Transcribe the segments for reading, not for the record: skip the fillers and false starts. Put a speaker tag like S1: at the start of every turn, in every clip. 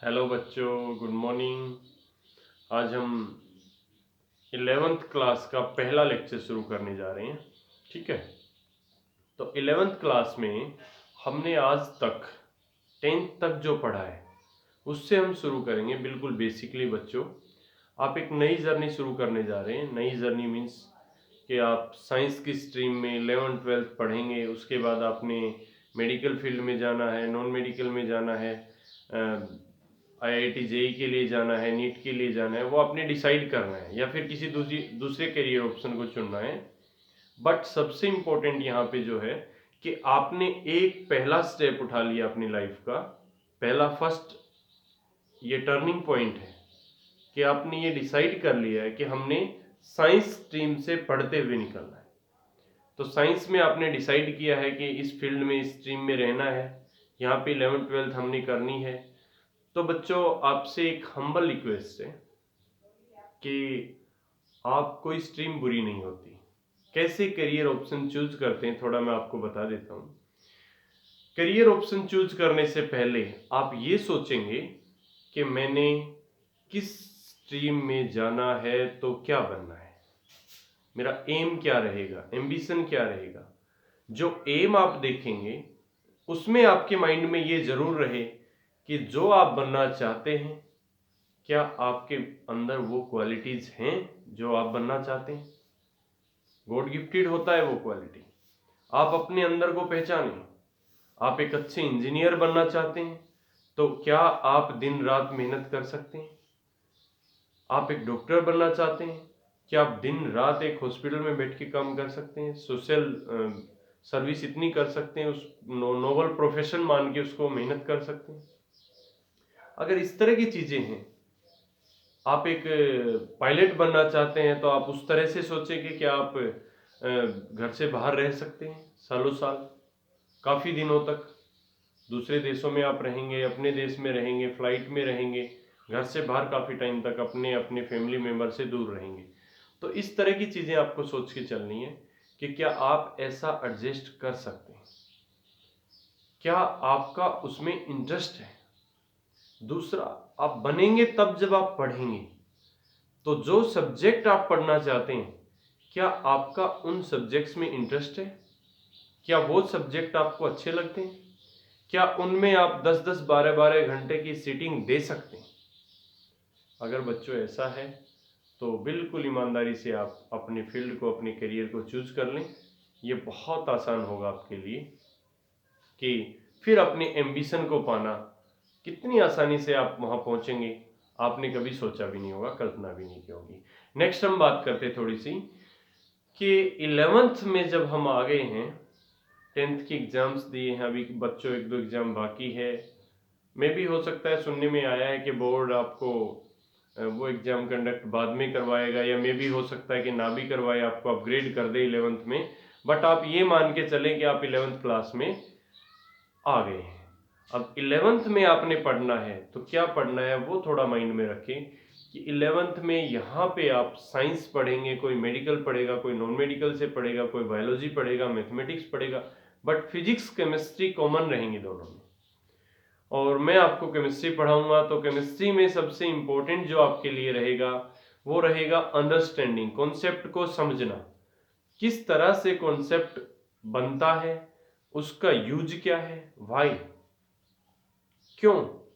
S1: Hello बच्चों, good morning. आज हम 11th क्लास का पहला लेक्चर शुरू करने जा रहे हैं। ठीक है, तो 11th क्लास में हमने आज तक 10th तक जो पढ़ा है उससे हम शुरू करेंगे। बिल्कुल बेसिकली बच्चों, आप एक नई जर्नी शुरू करने जा रहे हैं। नई जर्नी मीन्स कि आप साइंस की स्ट्रीम में 11th 12th पढ़ेंगे। उसके बाद आपने मेडिकल फील्ड में जाना है, नॉन मेडिकल में जाना है, IIT जेई के लिए जाना है, नीट के लिए जाना है, वो आपने डिसाइड करना है या फिर किसी दूसरे करियर ऑप्शन को चुनना है। बट सबसे इम्पोर्टेंट यहाँ पे जो है कि आपने एक पहला स्टेप उठा लिया अपनी लाइफ का। पहला फर्स्ट ये टर्निंग पॉइंट है कि आपने ये डिसाइड कर लिया है कि हमने साइंस स्ट्रीम से पढ़ते हुए निकलना है। तो साइंस में आपने डिसाइड किया है कि इस फील्ड में, इस स्ट्रीम में रहना है। यहाँ पे 11th 12th हमने करनी है। तो बच्चों, आपसे एक हम्बल रिक्वेस्ट है कि आप कोई स्ट्रीम बुरी नहीं होती। कैसे करियर ऑप्शन चूज करते हैं थोड़ा मैं आपको बता देता हूँ। करियर ऑप्शन चूज करने से पहले आप ये सोचेंगे कि मैंने किस स्ट्रीम में जाना है, तो क्या बनना है, मेरा एम क्या रहेगा, एम्बिशन क्या रहेगा। जो एम आप देखेंगे उसमें आपके माइंड में ये जरूर रहे कि जो आप बनना चाहते हैं, क्या आपके अंदर वो क्वालिटीज हैं जो आप बनना चाहते हैं। गॉड गिफ्टेड होता है वो क्वालिटी, आप अपने अंदर को पहचानें। आप एक अच्छे इंजीनियर बनना चाहते हैं, तो क्या आप दिन रात मेहनत कर सकते हैं। आप एक डॉक्टर बनना चाहते हैं, क्या आप दिन रात एक हॉस्पिटल में बैठ के काम कर सकते हैं, सोशल सर्विस इतनी कर सकते हैं, उस नोबल प्रोफेशन मान के उसको मेहनत कर सकते हैं। अगर इस तरह की चीजें हैं, आप एक पायलट बनना चाहते हैं, तो आप उस तरह से सोचें कि क्या आप घर से बाहर रह सकते हैं सालों साल, काफ़ी दिनों तक। दूसरे देशों में आप रहेंगे, अपने देश में रहेंगे, फ्लाइट में रहेंगे, घर से बाहर काफ़ी टाइम तक अपने अपने फैमिली मेम्बर से दूर रहेंगे। तो इस तरह की चीज़ें आपको सोच के चलनी है कि क्या आप ऐसा एडजस्ट कर सकते हैं, क्या आपका उसमें इंटरेस्ट है। दूसरा, आप बनेंगे तब जब आप पढ़ेंगे। तो जो सब्जेक्ट आप पढ़ना चाहते हैं, क्या आपका उन सब्जेक्ट्स में इंटरेस्ट है, क्या वो सब्जेक्ट आपको अच्छे लगते हैं, क्या उनमें आप 10-10 12-12 घंटे की सीटिंग दे सकते हैं। अगर बच्चों ऐसा है तो बिल्कुल ईमानदारी से आप अपने फील्ड को, अपने करियर को चूज कर लें। ये बहुत आसान होगा आपके लिए कि फिर अपने एम्बिशन को पाना कितनी आसानी से आप वहां पहुंचेंगे, आपने कभी सोचा भी नहीं होगा, कल्पना भी नहीं की होगी। नेक्स्ट हम बात करते थोड़ी सी कि 11th में जब हम आ गए हैं, 10th की एग्जाम्स दिए हैं, अभी बच्चों एक दो एग्जाम बाकी है। मे भी हो सकता है, सुनने में आया है कि बोर्ड आपको वो एग्जाम कंडक्ट बाद में करवाएगा, या मे भी हो सकता है कि ना भी करवाए, आपको अपग्रेड कर दे 11th में। बट आप ये मान के चलें कि आप 11th क्लास में आ गए हैं। अब 11th में आपने पढ़ना है, तो क्या पढ़ना है वो थोड़ा माइंड में रखें कि 11th में यहाँ पे आप साइंस पढ़ेंगे, कोई मेडिकल पढ़ेगा, कोई नॉन मेडिकल से पढ़ेगा, कोई बायोलॉजी पढ़ेगा, मैथमेटिक्स पढ़ेगा, बट फिजिक्स केमिस्ट्री कॉमन रहेंगे दोनों में। और मैं आपको केमिस्ट्री पढ़ाऊंगा, तो केमिस्ट्री में सबसे इंपॉर्टेंट जो आपके लिए रहेगा वो रहेगा अंडरस्टैंडिंग, कॉन्सेप्ट को समझना। किस तरह से कॉन्सेप्ट बनता है, उसका यूज क्या है, व्हाई, क्यों,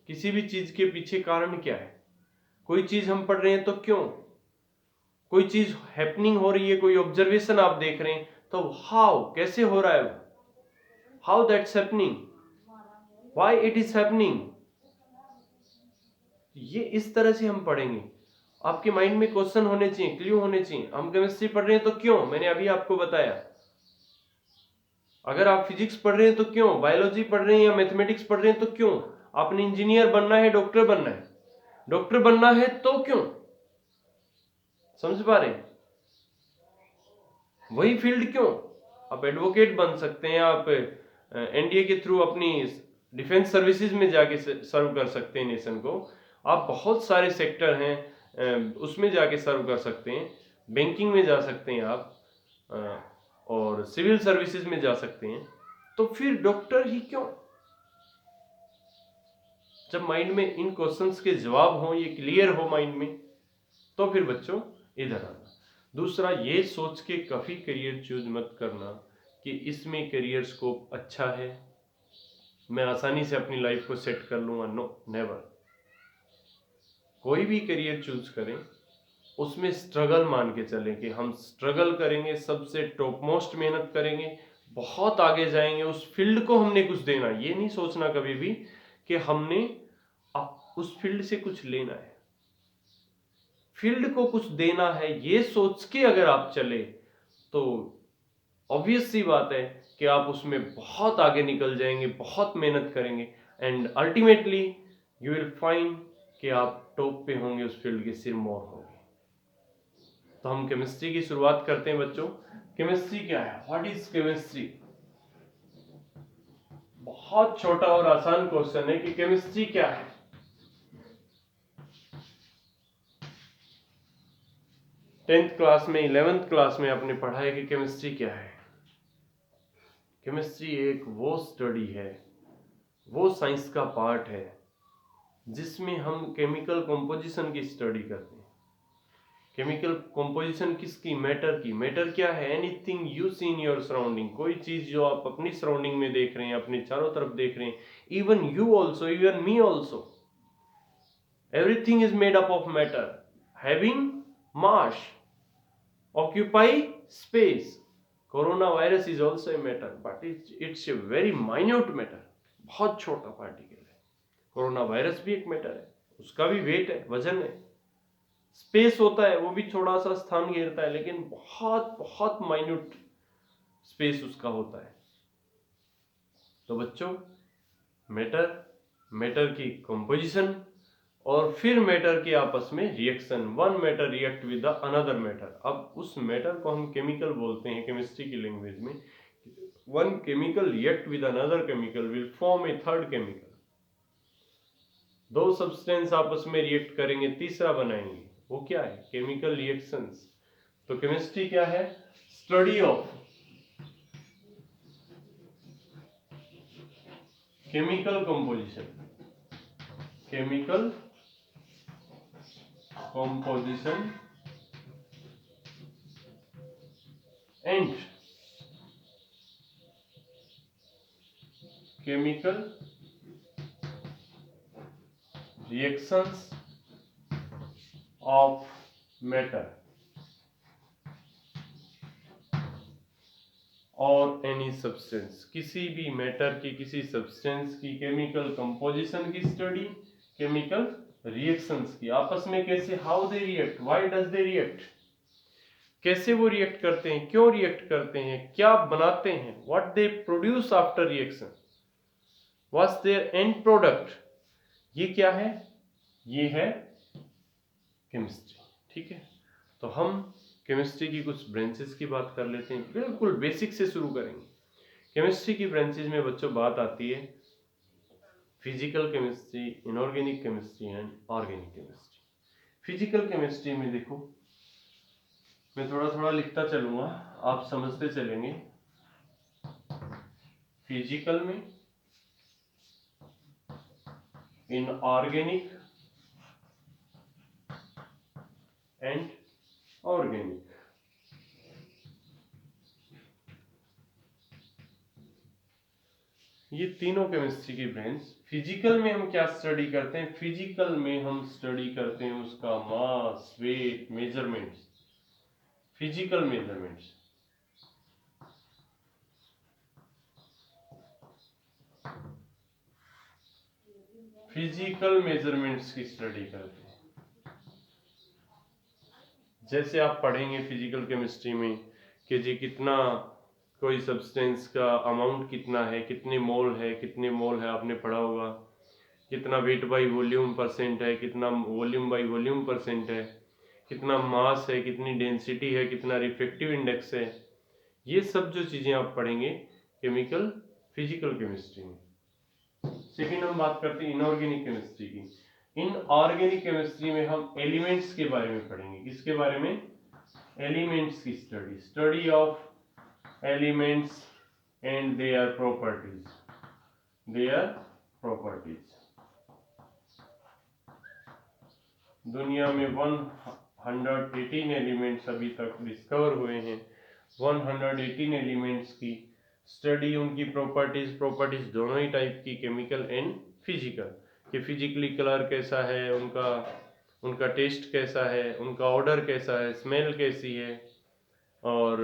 S1: किसी भी चीज के पीछे कारण क्या है। कोई चीज हम पढ़ रहे हैं तो क्यों, कोई चीज हैपनिंग हो रही है, कोई ऑब्जर्वेशन आप देख रहे हैं तो हाउ, कैसे हो रहा है वो, how that's happening, why it is happening. ये इस तरह से हम पढ़ेंगे। आपके माइंड में क्वेश्चन होने चाहिए, क्ल्यू होने चाहिए। हम केमिस्ट्री पढ़ रहे हैं तो क्यों, मैंने अभी आपको बताया। अगर आप फिजिक्स पढ़ रहे हैं तो क्यों, बायोलॉजी पढ़ रहे हैं या मैथमेटिक्स पढ़ रहे हैं तो क्यों, आपने इंजीनियर बनना है, डॉक्टर बनना है, डॉक्टर बनना है तो क्यों। समझ पा रहे हैं, वही फील्ड क्यों। आप एडवोकेट बन सकते हैं, आप एनडीए के थ्रू अपनी डिफेंस सर्विसेज में जाके सर्व कर सकते हैं नेशन को। आप बहुत सारे सेक्टर हैं, उसमें जाके सर्व कर सकते हैं। बैंकिंग में जा सकते हैं आप, और सिविल सर्विसेज में जा सकते हैं। तो फिर डॉक्टर ही क्यों। जब माइंड में इन क्वेश्चंस के जवाब हो, ये क्लियर हो माइंड में, तो फिर बच्चों इधर आना। दूसरा, ये सोच के कभी करियर चूज मत करना कि इसमें करियर स्कोप अच्छा है, मैं आसानी से अपनी लाइफ को सेट कर लूंगा। No, never. कोई भी करियर चूज करें उसमें स्ट्रगल मान के चलें कि हम स्ट्रगल करेंगे, सबसे टॉप मोस्ट मेहनत करेंगे, बहुत आगे जाएंगे, उस फील्ड को हमने कुछ देना। ये नहीं सोचना कभी भी कि हमने उस फील्ड से कुछ लेना है, फील्ड को कुछ देना है। ये सोच के अगर आप चले तो ऑब्वियस सी बात है कि आप उसमें बहुत आगे निकल जाएंगे, बहुत मेहनत करेंगे, and ultimately you will find कि आप टॉप पे होंगे, उस फील्ड के सिरमौर होंगे। तो हम केमिस्ट्री की शुरुआत करते हैं बच्चों। केमिस्ट्री क्या है? What is chemistry? बहुत छोटा और आसान क्वेश्चन है कि केमिस्ट्री क्या है। टेंथ क्लास में, 11th क्लास में आपने पढ़ा है कि केमिस्ट्री क्या है। केमिस्ट्री एक वो स्टडी है, वो साइंस का पार्ट है जिसमें हम केमिकल कंपोजिशन की स्टडी करते हैं। केमिकल कंपोजिशन किसकी? मैटर की। मैटर क्या है? Anything you see in your surrounding, कोई चीज जो आप अपनी सराउंडिंग में देख रहे हैं, अपने चारों तरफ देख रहे हैं, even you also, even me also, everything is made up of matter having mass, occupy space. Corona virus is also a matter, but it's a very minute matter, बहुत छोटा पार्टिकल है। कोरोना वायरस भी एक matter है, उसका भी wait है, वजन है, स्पेस होता है, वो भी थोड़ा सा स्थान घेरता है, लेकिन बहुत बहुत माइन्यूट स्पेस उसका होता है। तो बच्चों, मैटर, मैटर की कंपोजिशन, और फिर मैटर के आपस में reaction, one matter react with the another matter. अब उस मैटर को हम केमिकल बोलते हैं केमिस्ट्री की लैंग्वेज में। One chemical react with another chemical will form A third chemical. दो सब्सटेंस आपस में रिएक्ट करेंगे, तीसरा बनाएंगे। वो क्या है? Chemical reactions. तो केमिस्ट्री क्या है? Study of chemical composition, chemical composition and chemical reactions of matter और एनी सब्सटेंस। किसी भी मैटर की, किसी सब्सटेंस की केमिकल कंपोजिशन की स्टडी, केमिकल रिएक्शंस की, आपस में कैसे, how they react, why does they react, कैसे वो रिएक्ट करते हैं, क्यों रिएक्ट करते हैं, क्या बनाते हैं, what they produce after reaction, what's there end product. ये क्या है? ये है केमिस्ट्री। ठीक है, तो हम केमिस्ट्री की कुछ ब्रांचेस की बात कर लेते हैं। बिल्कुल बेसिक से शुरू करेंगे। केमिस्ट्री की ब्रांचेस में बच्चों बात आती है physical chemistry, inorganic chemistry and organic chemistry. Physical chemistry में देखो, मैं थोड़ा थोड़ा लिखता चलूंगा, आप समझते चलेंगे। फिजिकल में, इनऑर्गेनिक एंड ऑर्गेनिक। ये तीनों केमिस्ट्री की ब्रांच। फिजिकल में हम क्या स्टडी करते हैं? फिजिकल में हम स्टडी करते हैं उसका mass, weight, measurements, physical measurements. Physical measurements की स्टडी करते हैं। जैसे आप पढ़ेंगे फिजिकल केमिस्ट्री में कि जी कितना, कोई सब्सटेंस का अमाउंट कितना है, कितने मोल है, कितने मोल है, आपने पढ़ा होगा। कितना वेट बाई वॉल्यूम परसेंट है, कितना वॉल्यूम बाई वॉल्यूम परसेंट है, कितना मास है, कितनी डेंसिटी है, कितना रिफ्रैक्टिव इंडेक्स है। ये सब जो चीज़ें आप पढ़ेंगे केमिकल फिजिकल केमिस्ट्री में। सेकेंड हम बात करते हैं इनऑर्गेनिक केमिस्ट्री की। इनऑर्गेनिक केमिस्ट्री में हम एलिमेंट्स के बारे में पढ़ेंगे। किसके बारे में? एलिमेंट्स की study, study of elements and their properties, their properties. दुनिया में 118 एलिमेंट्स अभी तक डिस्कवर हुए हैं। 118 एलिमेंट्स की स्टडी, उनकी प्रॉपर्टीज दोनों ही टाइप की, केमिकल एंड फिजिकल, कि फिजिकली कलर कैसा है, उनका उनका टेस्ट कैसा है, उनका ऑर्डर कैसा है, स्मेल कैसी है, और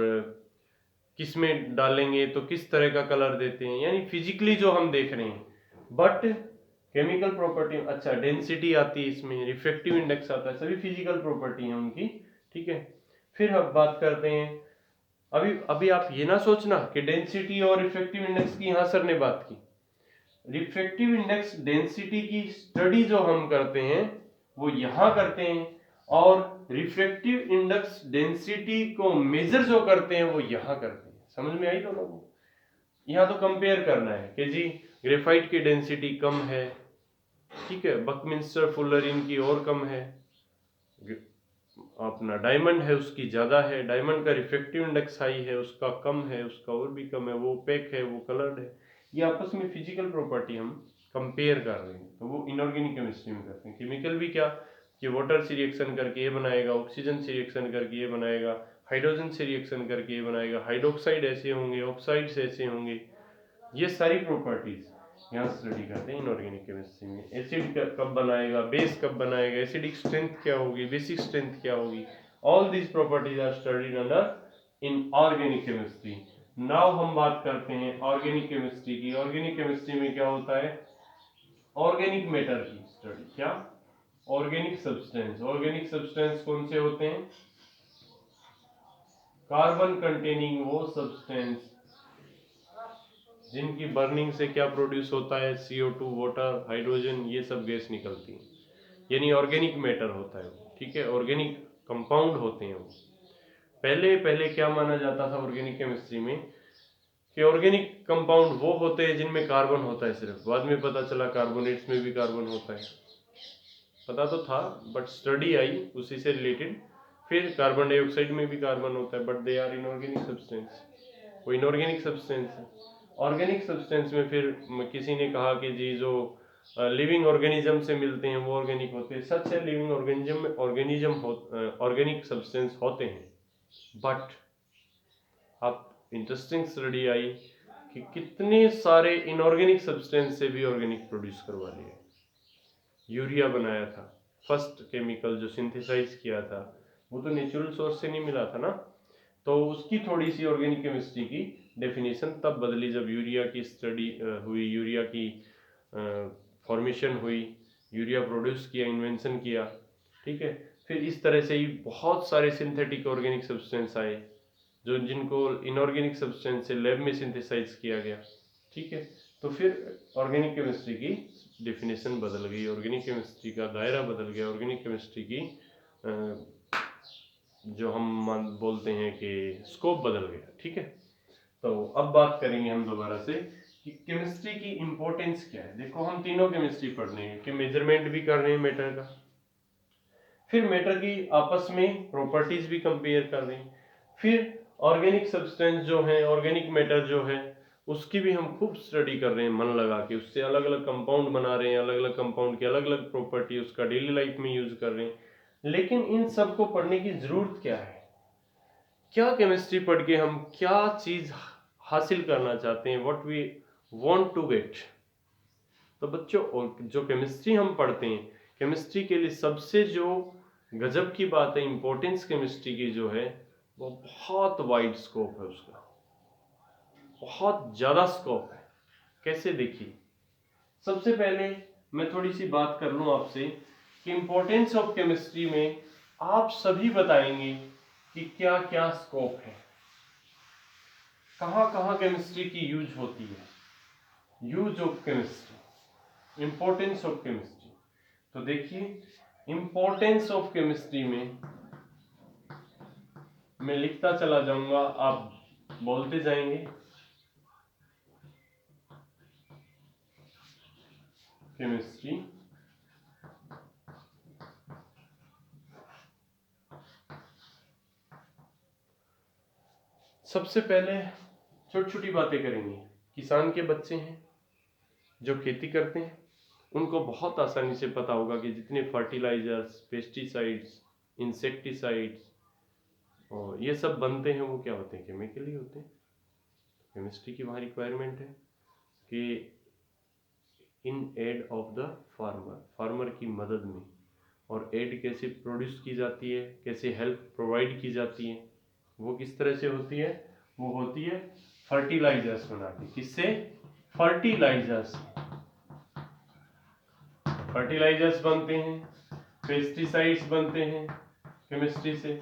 S1: किस में डालेंगे तो किस तरह का कलर देते हैं, यानी फिजिकली जो हम देख रहे हैं। बट केमिकल प्रॉपर्टी, अच्छा डेंसिटी आती है इसमें, रिफ्रैक्टिव इंडेक्स आता है, सभी फिजिकल प्रॉपर्टी है उनकी। ठीक है, फिर हम बात करते हैं, अभी अभी आप ये ना सोचना कि डेंसिटी और रिफ्रैक्टिव इंडेक्स की यहाँ सर ने बात की। रिफ्रैक्टिव इंडेक्स डेंसिटी की स्टडी जो हम करते हैं वो यहाँ करते हैं, और रिफ्रैक्टिव इंडेक्स डेंसिटी को मेजर जो करते हैं वो यहाँ करते हैं। समझ में आई दोनों को? यहाँ तो कंपेयर करना है कि जी ग्रेफाइट की डेंसिटी कम है, ठीक है, बकमिंस्टर फुलरिन की और कम है, अपना डायमंड है उसकी ज़्यादा है, डायमंड का रिफ्रैक्टिव इंडेक्स हाई है, उसका कम है, उसका और भी कम है, वो ओपेक है, वो कलर्ड है। ये आपस में फिजिकल प्रॉपर्टी हम कंपेयर कर रहे हैं, तो वो इनऑर्गेनिक केमिस्ट्री में करते हैं। केमिकल भी क्या, कि वाटर से रिएक्शन करके ये बनाएगा, ऑक्सीजन से रिएक्शन करके ये बनाएगा, हाइड्रोजन से रिएक्शन करके ये बनाएगा, हाइड्रोक्साइड ऐसे होंगे, ऑक्साइड्स ऐसे होंगे, ये सारी प्रॉपर्टीज यहाँ स्टडी करते हैं इनऑर्गेनिक केमिस्ट्री में। एसिड कब बनाएगा, बेस कब बनाएगा, एसिडिक स्ट्रेंथ क्या होगी, बेसिक स्ट्रेंथ क्या होगी, all these properties are studied under inorganic chemistry. Now हम बात करते हैं ऑर्गेनिक केमिस्ट्री की। ऑर्गेनिक केमिस्ट्री में क्या होता है, ऑर्गेनिक मैटर की स्टडी। क्या, ऑर्गेनिक सब्सटेंस। ऑर्गेनिक सब्सटेंस कौन से होते हैं, कार्बन कंटेनिंग वो सब्सटेंस जिनकी बर्निंग से क्या प्रोड्यूस होता है, CO2, वाटर, हाइड्रोजन, ये सब गैस निकलती है, यानी ऑर्गेनिक मैटर होता है वो। ठीक है, ऑर्गेनिक कंपाउंड होते हैं वो। पहले पहले क्या माना जाता था ऑर्गेनिक केमिस्ट्री में, कि ऑर्गेनिक कंपाउंड वो होते हैं जिनमें कार्बन होता है सिर्फ। बाद में पता चला कार्बोनेट्स में भी कार्बन होता है, पता तो था बट स्टडी आई उसी से रिलेटेड, फिर कार्बन डाइऑक्साइड में भी कार्बन होता है, but they are inorganic substance, वो इनऑर्गेनिक सब्सटेंस है। ऑर्गेनिक सब्सटेंस में फिर किसी ने कहा कि जी जो लिविंग ऑर्गेनिज्म से मिलते हैं वो ऑर्गेनिक होते हैं। सच है, लिविंग ऑर्गेनिज्म में ऑर्गेनिक सब्सटेंस होते हैं, बट अब इंटरेस्टिंग स्टडी आई कि कितने सारे इनऑर्गेनिक सब्सटेंस से भी ऑर्गेनिक प्रोड्यूस करवा लिए। यूरिया बनाया था, फर्स्ट केमिकल जो सिंथेसाइज किया था, वो तो नेचुरल सोर्स से नहीं मिला था ना, तो उसकी थोड़ी सी ऑर्गेनिक केमिस्ट्री की डेफिनेशन तब बदली जब यूरिया की स्टडी हुई, यूरिया की फॉर्मेशन हुई, यूरिया प्रोड्यूस किया, इन्वेंशन किया। ठीक है, फिर इस तरह से ही बहुत सारे सिंथेटिक ऑर्गेनिक सब्सटेंस आए जो जिनको इनऑर्गेनिक सब्सटेंस से लैब में सिंथेसाइज किया गया। ठीक है, तो फिर ऑर्गेनिक केमिस्ट्री की डेफिनेशन बदल गई, ऑर्गेनिक केमिस्ट्री का दायरा बदल गया, ऑर्गेनिक केमिस्ट्री की जो हम बोलते हैं कि स्कोप बदल गया। ठीक है, तो अब बात करेंगे हम दोबारा से कि केमिस्ट्री की इंपॉर्टेंस क्या है। देखो हम तीनों केमिस्ट्री पढ़ रहे हैं कि मेजरमेंट भी कर रहे हैं मैटर का, फिर मैटर की आपस में प्रॉपर्टीज भी कंपेयर कर रहे हैं, फिर ऑर्गेनिक सब्सटेंस जो है, ऑर्गेनिक मैटर जो है, उसकी भी हम खूब स्टडी कर रहे हैं मन लगा के, उससे अलग अलग कंपाउंड बना रहे हैं, अलग अलग कंपाउंड की अलग अलग प्रॉपर्टी उसका डेली लाइफ में यूज कर रहे हैं। लेकिन इन सब को पढ़ने की जरूरत क्या है, क्या केमिस्ट्री पढ़ के हम क्या चीज हासिल करना चाहते हैं, what we want to get. तो बच्चों, जो केमिस्ट्री हम पढ़ते हैं, केमिस्ट्री के लिए सबसे जो गजब की बात है, इंपॉर्टेंस केमिस्ट्री की जो है, वो बहुत वाइड स्कोप है उसका, बहुत ज्यादा स्कोप है। कैसे, देखिए, सबसे पहले मैं थोड़ी सी बात कर लूं आपसे कि इंपॉर्टेंस ऑफ केमिस्ट्री में आप सभी बताएंगे कि क्या क्या स्कोप है, कहां कहां केमिस्ट्री की यूज होती है। Use of chemistry, importance of chemistry. तो देखिए, इंपॉर्टेंस ऑफ केमिस्ट्री में मैं लिखता चला जाऊंगा, आप बोलते जाएंगे। केमिस्ट्री, सबसे पहले छोटी छोटी बातें करेंगे। किसान के बच्चे हैं जो खेती करते हैं, उनको बहुत आसानी से पता होगा कि जितने फर्टिलाइजर्स, पेस्टिसाइड्स, इंसेक्टिसाइड्स और ये सब बनते हैं वो क्या होते हैं, केमिकली होते हैं। केमिस्ट्री की वहाँ रिक्वायरमेंट है कि in aid of the farmer, farmer की मदद में। और एड कैसे प्रोड्यूस की जाती है, कैसे हेल्प प्रोवाइड की जाती है, वो किस तरह से होती है, वो होती है फर्टिलाइजर्स बना के। किससे? फर्टिलाइजर्स। फर्टिलाइजर्स बनते हैं, पेस्टिसाइड्स बनते हैं केमिस्ट्री से,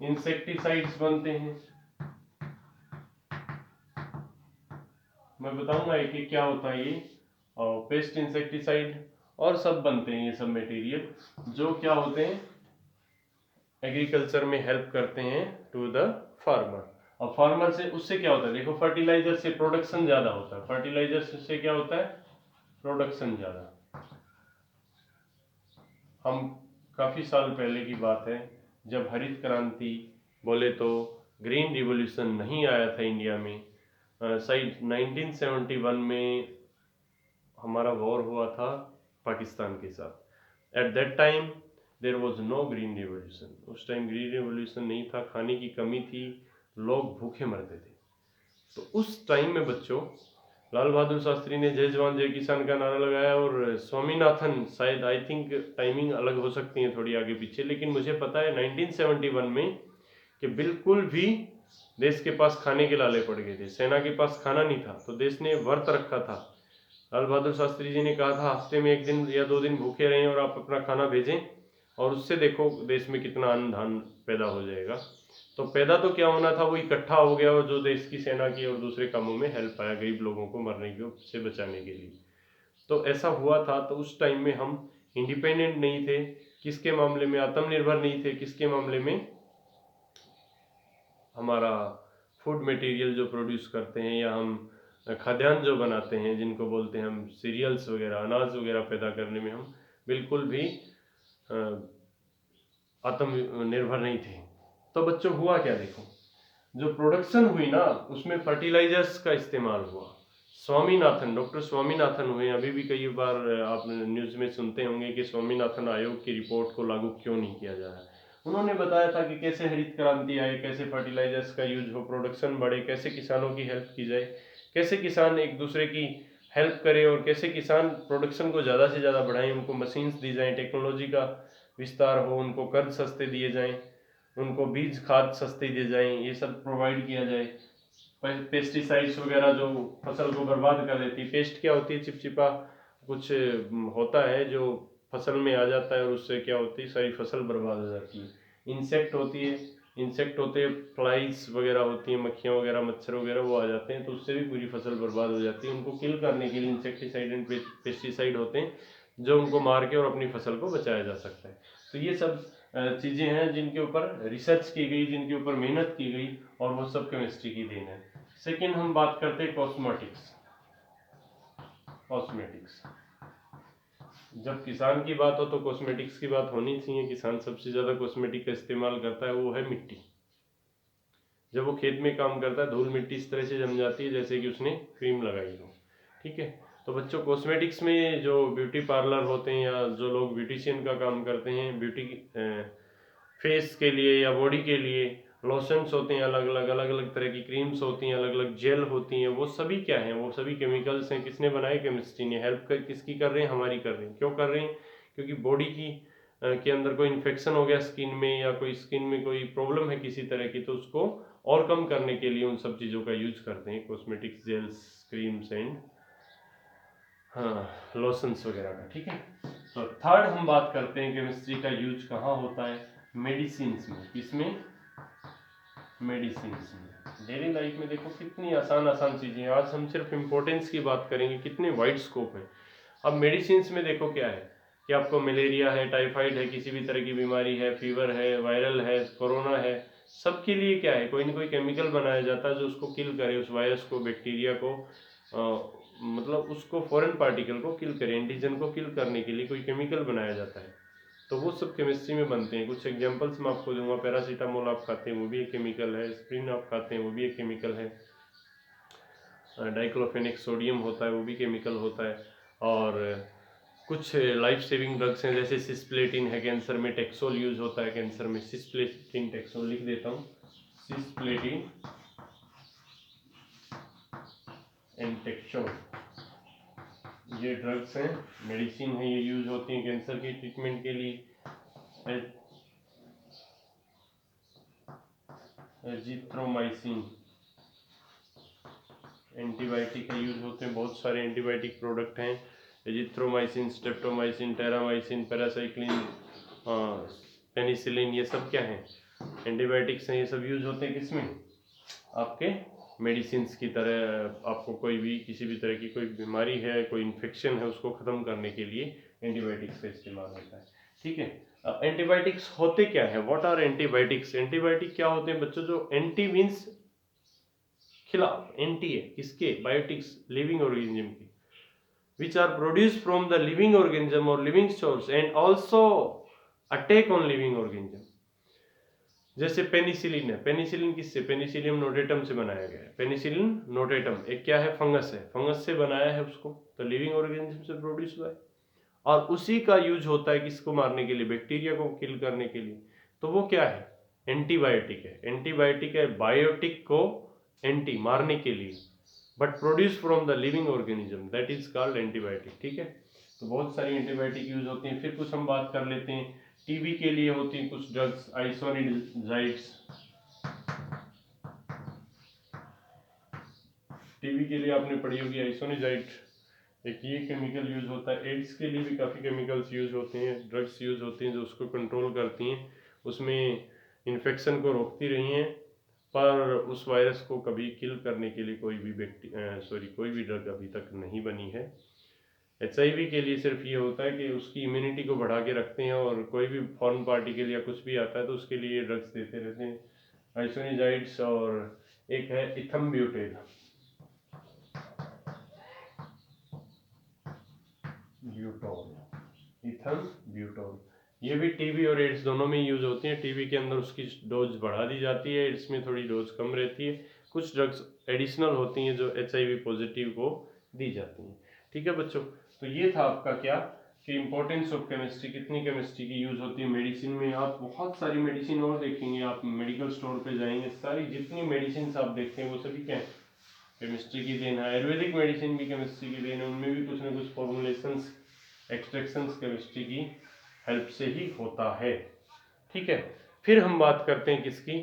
S1: इंसेक्टिसाइड्स बनते हैं। मैं बताऊंगा एक एक क्या होता है ये, और पेस्ट, इंसेक्टिसाइड और सब बनते हैं ये सब मटेरियल जो क्या होते हैं, एग्रीकल्चर में हेल्प करते हैं टू द फार्मर। और फार्मर से उससे क्या होता है, देखो फर्टिलाइजर से प्रोडक्शन ज्यादा होता है, फर्टिलाइजर से क्या होता है, प्रोडक्शन ज्यादा। हम काफी साल पहले की बात है, जब हरित क्रांति बोले तो ग्रीन रिवॉल्यूशन नहीं आया था इंडिया में, शायद 1971 में हमारा वॉर हुआ था पाकिस्तान के साथ। At that time there was no green revolution. उस टाइम ग्रीन रिवॉल्यूशन नहीं था, खाने की कमी थी, लोग भूखे मरते थे। तो उस टाइम में बच्चों लाल बहादुर शास्त्री ने जय जवान जय किसान का नारा लगाया, और स्वामीनाथन, शायद आई थिंक टाइमिंग अलग हो सकती है थोड़ी आगे पीछे, लेकिन मुझे पता है 1971 में कि बिल्कुल भी देश के पास खाने के लाले पड़ गए थे, सेना के पास खाना नहीं था, तो देश ने व्रत रखा था। लाल बहादुर शास्त्री जी ने कहा था हफ्ते में 1 दिन या 2 दिन भूखे रहें और आप अपना खाना भेजें, और उससे देखो देश में कितना अन्न धान पैदा हो जाएगा। तो पैदा तो क्या होना था, वो इकट्ठा हो गया, और जो देश की सेना की और दूसरे कामों में हेल्प आया, गरीब लोगों को मरने के से बचाने के लिए। तो ऐसा हुआ था। तो उस टाइम में हम इंडिपेंडेंट नहीं थे, किसके मामले में, आत्मनिर्भर नहीं थे, किसके मामले में, हमारा फूड मटेरियल जो प्रोड्यूस करते हैं, या हम खाद्यान्न जो बनाते हैं जिनको बोलते हैं हम सीरियल्स वगैरह, अनाज वगैरह पैदा करने में हम बिल्कुल भी आत्मनिर्भर नहीं थे। तो बच्चों हुआ क्या, देखो जो प्रोडक्शन हुई ना उसमें फर्टिलाइजर्स का इस्तेमाल हुआ। स्वामीनाथन, डॉक्टर स्वामीनाथन हुए, अभी भी कई बार आप न्यूज़ में सुनते होंगे कि स्वामीनाथन आयोग की रिपोर्ट को लागू क्यों नहीं किया जा रहा है। उन्होंने बताया था कि कैसे हरित क्रांति आए, कैसे फर्टिलाइजर्स का यूज हो, प्रोडक्शन बढ़े, कैसे किसानों की हेल्प की जाए, कैसे किसान एक दूसरे की हेल्प करें, और कैसे किसान प्रोडक्शन को ज़्यादा से ज़्यादा बढ़ाएं, उनको मशीन्स दी जाएं, टेक्नोलॉजी का विस्तार हो, उनको कर्ज सस्ते दिए जाएं, उनको बीज खाद सस्ते दिए जाएं, ये सब प्रोवाइड किया जाए। पेस्टिसाइड्स वगैरह जो फसल को बर्बाद कर देती है, पेस्ट क्या होती है, चिपचिपा कुछ होता है जो फसल में आ जाता है, और उससे क्या होती है, सारी फसल बर्बाद हो जाती है। इंसेक्ट होती है, इंसेक्ट होते हैं, फ्लाइज वगैरह होती हैं, मक्खियाँ वगैरह, मच्छर वगैरह, वो आ जाते हैं, तो उससे भी पूरी फसल बर्बाद हो जाती है। उनको किल करने के लिए इंसेक्टिसाइड एंड पेस्टिसाइड होते हैं जो उनको मार के और अपनी फसल को बचाया जा सकता है। तो ये सब चीज़ें हैं जिनके ऊपर रिसर्च की गई, जिनके ऊपर मेहनत की गई, और वो सब केमिस्ट्री की देन है। सेकेंड हम बात करते हैं कॉस्मेटिक्स। कॉस्मेटिक्स, जब किसान की बात हो तो कॉस्मेटिक्स की बात होनी चाहिए। किसान सबसे ज़्यादा कॉस्मेटिक का इस्तेमाल करता है, वो है मिट्टी। जब वो खेत में काम करता है, धूल मिट्टी इस तरह से जम जाती है जैसे कि उसने क्रीम लगाई हो, ठीक है। तो बच्चों कॉस्मेटिक्स में जो ब्यूटी पार्लर होते हैं, या जो लोग ब्यूटिशियन का काम करते हैं, ब्यूटी फेस के लिए या बॉडी के लिए लोशंस होते हैं, अलग अलग तरह की क्रीम्स होती हैं, अलग अलग जेल होती हैं, वो सभी क्या हैं, वो सभी केमिकल्स हैं। किसने बनाए, केमिस्ट्री ने। हेल्प किसकी कर रहे हैं, हमारी कर रहे हैं। क्यों कर रहे हैं, क्योंकि बॉडी की के अंदर कोई इन्फेक्शन हो गया स्किन में, या कोई स्किन में कोई प्रॉब्लम है किसी तरह की, तो उसको और कम करने के लिए उन सब चीज़ों का यूज करते हैं, कॉस्मेटिक्स, जेल्स, क्रीम्स एंड हाँ लोशंस वगैरह का, ठीक है। तो थर्ड हम बात करते हैं केमिस्ट्री का यूज कहाँ होता है, मेडिसिन्स में। किसमें, मेडिसिन्स में। डेली लाइफ में देखो कितनी आसान आसान चीज़ें हैं। आज हम सिर्फ इम्पोर्टेंस की बात करेंगे, कितने वाइड स्कोप है। अब मेडिसिन्स में देखो क्या है कि आपको मलेरिया है, टाइफाइड है, किसी भी तरह की बीमारी है, फीवर है, वायरल है, कोरोना है, सबके लिए क्या है, कोई ना कोई केमिकल बनाया जाता है जो उसको किल करे, उस वायरस को, बैक्टीरिया को, मतलब उसको फॉरेन पार्टिकल को किल करे, एंटीजन को किल करने के लिए कोई केमिकल बनाया जाता है। तो वो सब केमिस्ट्री में बनते हैं। कुछ एग्जांपल्स मैं आपको दूंगा। पैरासीटामोल आप खाते हैं वो भी एक केमिकल है, एस्पिरिन आप खाते हैं वो भी एक केमिकल है, डाइक्लोफेनिक सोडियम होता है वो भी केमिकल होता है, और कुछ लाइफ सेविंग ड्रग्स हैं जैसे सिस्प्लेटिन है कैंसर में, टेक्सोल यूज होता है कैंसर में, सिस्प्लेटिन टेक्सोल लिख देता हूँ, सिस्प्लेटिन एंड टेक्सोल, ये ड्रग्स हैं, मेडिसिन है, ये यूज होती हैं कैंसर के ट्रीटमेंट के लिए। एजिथ्रोमाइसिन एंटीबायोटिक का यूज होते हैं, बहुत सारे एंटीबायोटिक प्रोडक्ट हैं, एजिथ्रोमाइसिन, स्ट्रेप्टोमाइसिन, टेरामाइसिन, पैरासाइक्लिन, पेनिसिलिन, ये सब क्या है, एंटीबायोटिक्स हैं। ये सब यूज होते हैं किसमें, आपके मेडिसिन की तरह। आपको कोई भी किसी भी तरह की कोई बीमारी है, कोई इन्फेक्शन है, उसको ख़त्म करने के लिए एंटीबायोटिक्स का इस्तेमाल होता है। ठीक है, एंटीबायोटिक्स होते क्या है, व्हाट आर एंटीबायोटिक्स। एंटीबायोटिक क्या होते हैं बच्चों, जो एंटी मीन्स खिलाफ, एंटी है किसके, बायोटिक्स लिविंग ऑर्गेनिज्म की, which are produced from the living organism or living source and also attack on living organism। जैसे पेनिसिलिन है, पेनिसिलिन किससे, पेनिसिलियम नोटेटम से बनाया गया है, पेनिसिलिन नोटेटम एक क्या है, फंगस है, फंगस से बनाया है उसको, तो लिविंग ऑर्गेनिज्म से प्रोड्यूस हुआ है, और उसी का यूज होता है किसको मारने के लिए, बैक्टीरिया को किल करने के लिए। तो वो क्या है, एंटीबायोटिक है, एंटीबायोटिक है बायोटिक को एंटी मारने के लिए, but produce from the living organism, that is called antibiotic. ठीक है, तो बहुत सारी एंटीबायोटिक यूज होती हैं। फिर कुछ हम बात कर लेते हैं, टीबी के लिए होती हैं कुछ ड्रग्स, आइसोनिडाइड्स, टीबी के लिए आपने पढ़ी होगी आइसोनिडाइड, एक ये केमिकल यूज होता है। एड्स के लिए भी काफ़ी केमिकल्स यूज होते हैं, ड्रग्स यूज होती हैं जो उसको कंट्रोल करती हैं, उसमें इन्फेक्शन को रोकती रही हैं, पर उस वायरस को कभी किल करने के लिए कोई भी कोई भी ड्रग अभी तक नहीं बनी है। HIV के लिए सिर्फ ये होता है कि उसकी इम्यूनिटी को बढ़ा के रखते हैं, और कोई भी फॉरेन पार्टिकल या कुछ भी आता है तो उसके लिए ड्रग्स देते रहते हैं, आइसोनिडाइड्स। और एक है इथम्ब्यूटेल, इथम्ब्यूटोल, ये भी टीबी और एड्स दोनों में यूज होती है। टीबी के अंदर उसकी डोज बढ़ा दी जाती है, एड्स में थोड़ी डोज कम रहती है। कुछ ड्रग्स एडिशनल होती हैं जो HIV पॉजिटिव को दी जाती हैं। ठीक है बच्चों, तो ये था आपका क्या कि इंपॉर्टेंस ऑफ केमिस्ट्री, कितनी केमिस्ट्री की यूज होती है मेडिसिन में। आप बहुत सारी मेडिसिन और देखेंगे, आप मेडिकल स्टोर पे जाएंगे, सारी जितनी मेडिसिन आप देखते हैं वो सभी क्या है, केमिस्ट्री की देन है। आयुर्वेदिक मेडिसिन भी केमिस्ट्री की देन है, उनमें भी कुछ ना कुछ फॉर्मुलेशंस, एक्सट्रैक्शंस केमिस्ट्री की हेल्प से ही होता है। ठीक है, फिर हम बात करते हैं किसकी,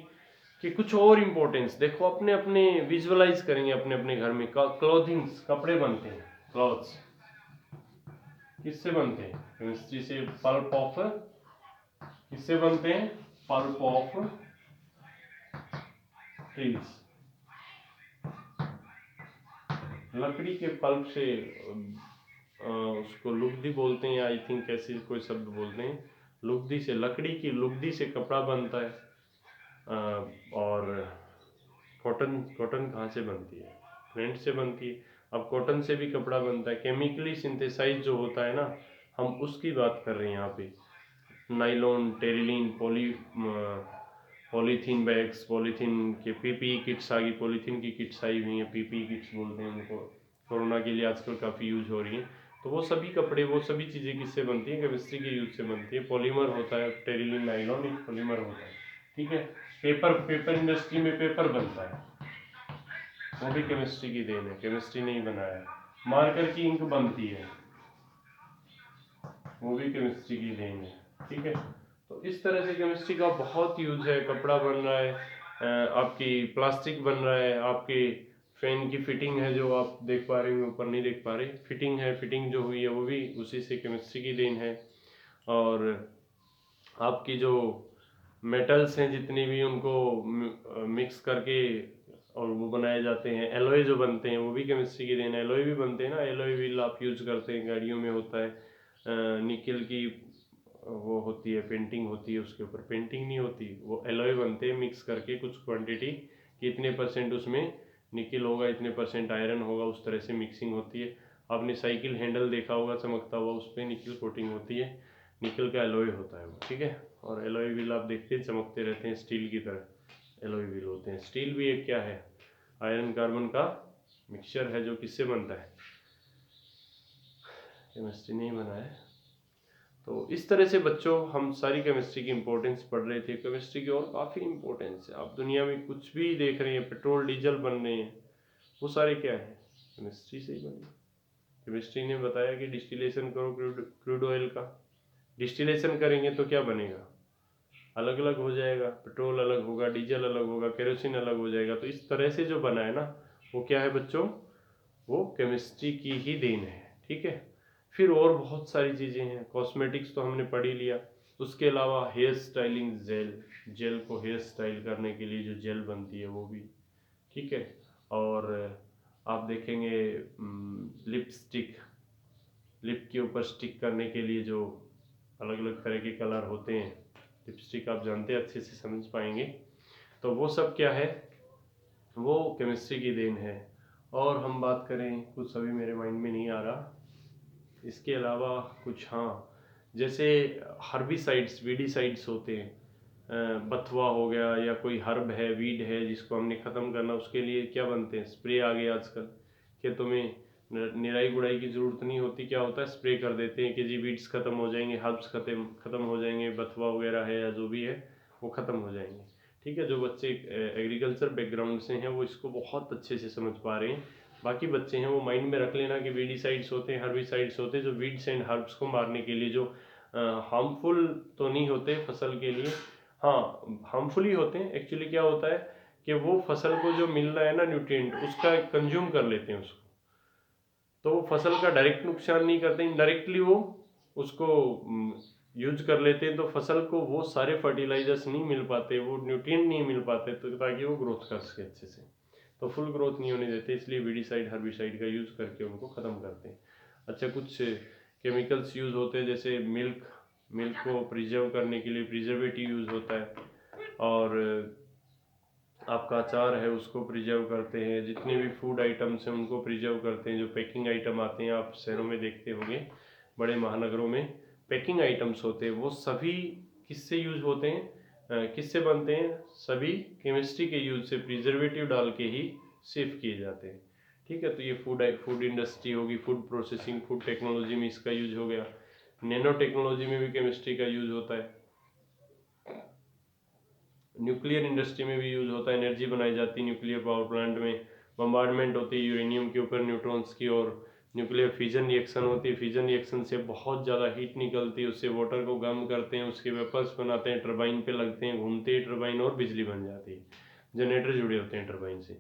S1: कि कुछ और इम्पोर्टेंस देखो, अपने अपने विजुअलाइज करेंगे अपने अपने घर में। क्लोथिंग्स, कपड़े बनते हैं, क्लॉथ्स किससे बनते हैं, केमिस्ट्री से। पल्प ऑफ, किससे बनते हैं, पल्प ऑफ ट्रीज, लकड़ी के पल्प से। उसको लुगदी बोलते हैं, आई थिंक ऐसे कोई शब्द बोलते हैं, लुगदी से, लकड़ी की लुगदी से कपड़ा बनता है। और कॉटन, कॉटन कहाँ से बनती है, प्लांट से बनती है। अब कॉटन से भी कपड़ा बनता है, केमिकली सिंथेसाइज जो होता है ना, हम उसकी बात कर रहे हैं यहाँ पे। Nylon, terylene, polythene bags, polythene के PPE किट्स आ गई, पॉलीथीन की किट्स आई हुई हैं, PPE किट्स बोलते हैं उनको, कोरोना के लिए आजकल काफ़ी यूज हो रही हैं। तो वो सभी कपड़े, वो सभी चीज़ें किससे बनती हैं, केमिस्ट्री के यूज से बनती है। पॉलीमर होता है, टेरिलीन, नाइलॉन एक पॉलीमर होता है। ठीक है, पेपर इंडस्ट्री में पेपर बनता है, वो भी केमिस्ट्री की देन है, केमिस्ट्री ने ही बनाया है। मार्कर की इंक बनती है, वो भी केमिस्ट्री की देन है। ठीक है, तो इस तरह से केमिस्ट्री का बहुत यूज है। कपड़ा बन रहा है, आपकी प्लास्टिक बन रहा है, आपके फैन की फिटिंग है जो आप देख पा रहे हो, ऊपर नहीं देख पा रहे, फिटिंग है, फिटिंग जो हुई है वो भी उसी से केमिस्ट्री की देन है। और आपकी जो मेटल्स हैं जितनी भी, उनको मिक्स करके और वो बनाए जाते हैं, एलॉय जो बनते हैं वो भी केमिस्ट्री की देन है। एलॉय भी बनते हैं ना, एलॉय व्हील आप यूज करते हैं, गाड़ियों में होता है, निकल की वो होती है, पेंटिंग होती है, उसके ऊपर पेंटिंग नहीं होती, वो एलॉय बनते हैं मिक्स करके कुछ क्वांटिटी, कि इतने परसेंट उसमें निकल होगा, इतने परसेंट आयरन होगा, उस तरह से मिक्सिंग होती है। आपने साइकिल हैंडल देखा होगा चमकता हुआ, उस पर निकल कोटिंग होती है, निकल का एलॉय होता है वो। ठीक है, और एलॉय व्हील आप देखते हैं चमकते रहते हैं, स्टील की तरह एलॉय व्हील होते हैं। स्टील भी एक क्या है, आयरन कार्बन का मिक्सचर है, जो किससे बनता है, केमिस्ट्री नहीं बना है। तो इस तरह से बच्चों हम सारी केमिस्ट्री की इम्पोर्टेंस पढ़ रहे थे। केमिस्ट्री की और काफ़ी इम्पोर्टेंस है। आप दुनिया में कुछ भी देख रहे हैं, पेट्रोल डीजल बन रहे हैं, वो सारे क्या है, केमिस्ट्री से ही बने। केमिस्ट्री ने बताया कि डिस्टिलेशन करो क्रूड ऑयल का, डिस्टिलेशन करेंगे तो क्या बनेगा, अलग अलग हो जाएगा, पेट्रोल अलग होगा, डीजल अलग होगा, केरोसिन अलग हो जाएगा। तो इस तरह से जो बना है ना, वो क्या है बच्चों, वो केमिस्ट्री की ही देन है। ठीक है। फिर और बहुत सारी चीज़ें हैं। कॉस्मेटिक्स तो हमने पढ़ ही लिया। उसके अलावा हेयर स्टाइलिंग जेल, जेल को हेयर स्टाइल करने के लिए जो जेल बनती है वो भी। ठीक है। और आप देखेंगे लिपस्टिक, लिप के ऊपर स्टिक करने के लिए जो अलग अलग तरह के कलर होते हैं, लिपस्टिक आप जानते हैं, अच्छे से समझ पाएंगे। तो वो सब क्या है, वो केमिस्ट्री की देन है। और हम बात करें, कुछ अभी मेरे माइंड में नहीं आ रहा, इसके अलावा कुछ, हाँ, जैसे हर्बिसाइड्स, वीडीसाइड्स होते हैं, बथुआ हो गया या कोई हर्ब है, वीड है, जिसको हमने ख़त्म करना, उसके लिए क्या बनते हैं, स्प्रे आ गए आजकल। खेतों में निराई गुड़ाई की ज़रूरत नहीं होती, क्या होता है, स्प्रे कर देते हैं कि जी वीड्स ख़त्म हो जाएंगे, हर्ब्स ख़त्म हो जाएंगे, बथुआ वगैरह है या जो भी है वो ख़त्म हो जाएंगे। ठीक है। जो बच्चे एग्रीकल्चर बैकग्राउंड से हैं वो इसको बहुत अच्छे से समझ पा रहे हैं। बाकी बच्चे हैं वो माइंड में रख लेना कि वीडीसाइड्स होते हैं, हर्बिसाइड्स होते हैं, जो वीड्स एंड हर्ब्स को मारने के लिए, जो हार्मफुल तो नहीं होते फसल के लिए, हाँ हार्मफुल ही होते हैं एक्चुअली। क्या होता है कि वो फसल को जो मिल रहा है ना न्यूट्रिएंट, उसका कंज्यूम कर लेते हैं उसको, तो वो फसल का डायरेक्ट नुकसान नहीं करते, इनडायरेक्टली वो उसको यूज कर लेते हैं। तो फसल को वो सारे फर्टिलाइजर्स नहीं मिल पाते, वो न्यूट्रिएंट नहीं मिल पाते, तो ताकि वो ग्रोथ कर सके अच्छे से। तो फुल ग्रोथ नहीं होने देते, इसलिए वीडीसाइड हर्बिसाइड का यूज़ करके उनको ख़त्म करते हैं। अच्छा, कुछ केमिकल्स यूज़ होते हैं, जैसे मिल्क, मिल्क को प्रिजर्व करने के लिए प्रिजर्वेटिव यूज़ होता है। और आपका अचार है उसको प्रिजर्व करते हैं, जितने भी फूड आइटम्स हैं उनको प्रिजर्व करते हैं। जो पैकिंग आइटम आते हैं, आप शहरों में देखते होंगे, बड़े महानगरों में पैकिंग आइटम्स होते हैं, वो सभी किससे यूज होते हैं, किससे बनते हैं, सभी केमिस्ट्री के यूज से, प्रिजर्वेटिव डाल के ही सेफ किए जाते हैं। ठीक है। तो ये फूड इंडस्ट्री होगी, फूड प्रोसेसिंग, फूड टेक्नोलॉजी में इसका यूज हो गया। नैनो टेक्नोलॉजी में भी केमिस्ट्री का यूज होता है। न्यूक्लियर इंडस्ट्री में भी यूज होता है, एनर्जी बनाई जाती है न्यूक्लियर पावर प्लांट में। बम्बार्डमेंट होती है यूरेनियम के ऊपर न्यूट्रॉन्स की, और न्यूक्लियर फिजन रिएक्शन होती है। फिजन रिएक्शन से बहुत ज़्यादा हीट निकलती है, उससे वाटर को गर्म करते हैं, उसके वेपर्स बनाते हैं, टरबाइन पे लगते हैं, घूमते हैं टरबाइन और बिजली बन जाती है। जनरेटर जुड़े होते हैं टरबाइन से।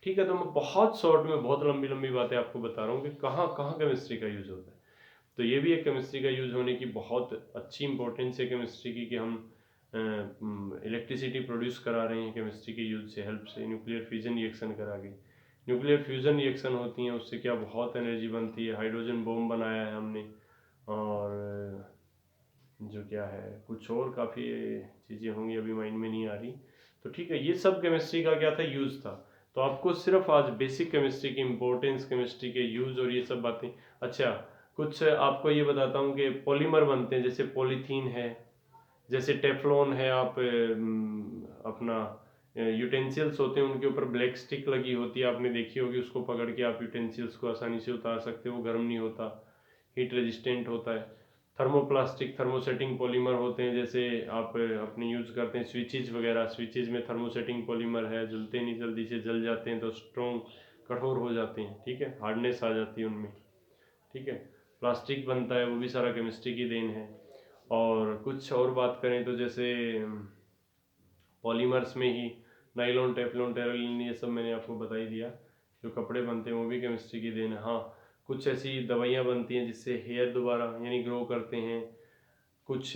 S1: ठीक है। तो मैं बहुत शॉर्ट में बहुत लंबी लंबी बातें आपको बता रहा हूँ कि कहाँ कहाँ केमिस्ट्री का यूज़ होता है। तो ये भी एक केमिस्ट्री का यूज़ होने की बहुत अच्छी इंपॉर्टेंस है केमिस्ट्री की, कि हम इलेक्ट्रिसिटी प्रोड्यूस करा रहे हैं केमिस्ट्री के यूज से, हेल्प से, न्यूक्लियर फ्यूजन रिएक्शन करा के। न्यूक्लियर फ्यूजन रिएक्शन होती हैं, उससे क्या बहुत एनर्जी बनती है। हाइड्रोजन बॉम्ब बनाया है हमने, और जो क्या है, कुछ और काफ़ी चीज़ें होंगी, अभी माइंड में नहीं आ रही। तो ठीक है, ये सब केमिस्ट्री का क्या था, यूज़ था। तो आपको सिर्फ आज बेसिक केमिस्ट्री की इम्पोर्टेंस, केमिस्ट्री के यूज़ और ये सब बातें। अच्छा, कुछ आपको ये बताता हूँ कि पॉलीमर बनते हैं, जैसे पॉलीथीन है, जैसे टेफ्लॉन है। आप अपना यूटेंसिल्स होते हैं, उनके ऊपर ब्लैक स्टिक लगी होती है, आपने देखी होगी, उसको पकड़ के आप यूटेंसिल्स को आसानी से उतार सकते हो, वो गर्म नहीं होता, हीट रेजिस्टेंट होता है। थर्मोप्लास्टिक, थर्मोसेटिंग पॉलीमर होते हैं, जैसे आप अपने यूज़ करते हैं स्विचेज वगैरह, स्विचेज में थर्मोसेटिंग पॉलीमर है, जलते नहीं, जल्दी से जल जाते हैं, तो स्ट्रॉन्ग, कठोर हो जाते हैं। ठीक है, हार्डनेस आ जाती है उनमें। ठीक है। प्लास्टिक बनता है, वो भी सारा केमिस्ट्री की देन है। और कुछ और बात करें तो जैसे पॉलीमर्स में ही नाइलॉन, टेफ्लॉन, टेरेलिन, ये सब मैंने आपको बता ही दिया। जो कपड़े बनते हैं वो भी केमिस्ट्री की देन है। हाँ, कुछ ऐसी दवाइयाँ बनती हैं जिससे हेयर दोबारा यानी ग्रो करते हैं। कुछ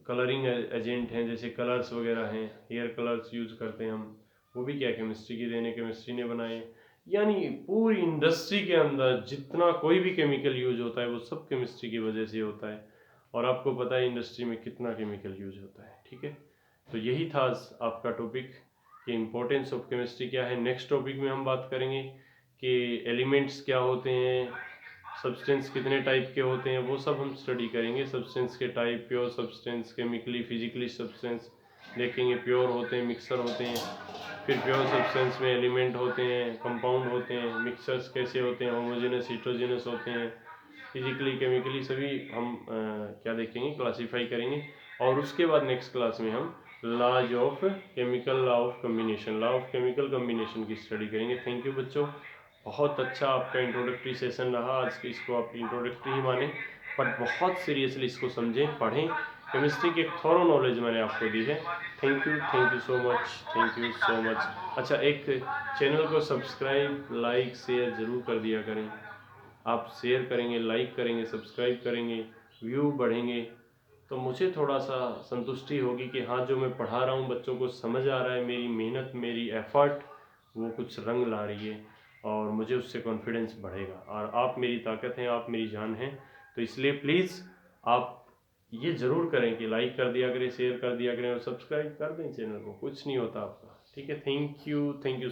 S1: कलरिंग एजेंट हैं, जैसे कलर्स वगैरह हैं, हेयर कलर्स यूज़ करते हैं हम, वो भी क्या केमिस्ट्री की देन है, केमिस्ट्री ने बनाए। यानी पूरी इंडस्ट्री के अंदर जितना कोई भी केमिकल यूज होता है वो सब केमिस्ट्री की वजह से होता है। और आपको पता है इंडस्ट्री में कितना केमिकल यूज होता है। ठीक है। तो यही था आज आपका टॉपिक कि इम्पोर्टेंस ऑफ केमिस्ट्री क्या है। नेक्स्ट टॉपिक में हम बात करेंगे कि एलिमेंट्स क्या होते हैं, सब्सटेंस कितने टाइप के होते हैं, वो सब हम स्टडी करेंगे। सब्सटेंस के type, pure substance, chemically physically substance देखेंगे, प्योर होते हैं, मिक्सर होते हैं। फिर प्योर सब्सटेंस में एलिमेंट होते हैं, कंपाउंड होते हैं, मिक्सर्स कैसे होते हैं, होमोजेनस, हिट्रोजेनस होते हैं, फिजिकली, केमिकली सभी हम क्या देखेंगे, क्लासीफाई करेंगे। और उसके बाद नेक्स्ट क्लास में हम laws of chemical, law of combination, law of chemical combination की स्टडी करेंगे। थैंक यू बच्चों, बहुत अच्छा आपका इंट्रोडक्टरी सेशन रहा आज के, इसको आप इंट्रोडक्टरी ही माने, बट बहुत सीरियसली इसको समझें, पढ़ें। केमिस्ट्री की एक थॉरो नॉलेज मैंने आपको दी है। Thank you so much, thank you so much. अच्छा, एक चैनल को सब्सक्राइब, लाइक, शेयर ज़रूर कर दिया करें। आप शेयर करेंगे, लाइक करेंगे, सब्सक्राइब करेंगे, व्यू बढ़ेंगे, तो मुझे थोड़ा सा संतुष्टि होगी कि हाँ, जो मैं पढ़ा रहा हूँ बच्चों को समझ आ रहा है, मेरी मेहनत, मेरी एफर्ट वो कुछ रंग ला रही है, और मुझे उससे कॉन्फिडेंस बढ़ेगा। और आप मेरी ताकत हैं, आप मेरी जान हैं, तो इसलिए प्लीज़ आप ये ज़रूर करें कि लाइक कर दिया करें, शेयर कर दिया करें और सब्सक्राइब कर दें चैनल को, कुछ नहीं होता आपका। ठीक है, थैंक यू।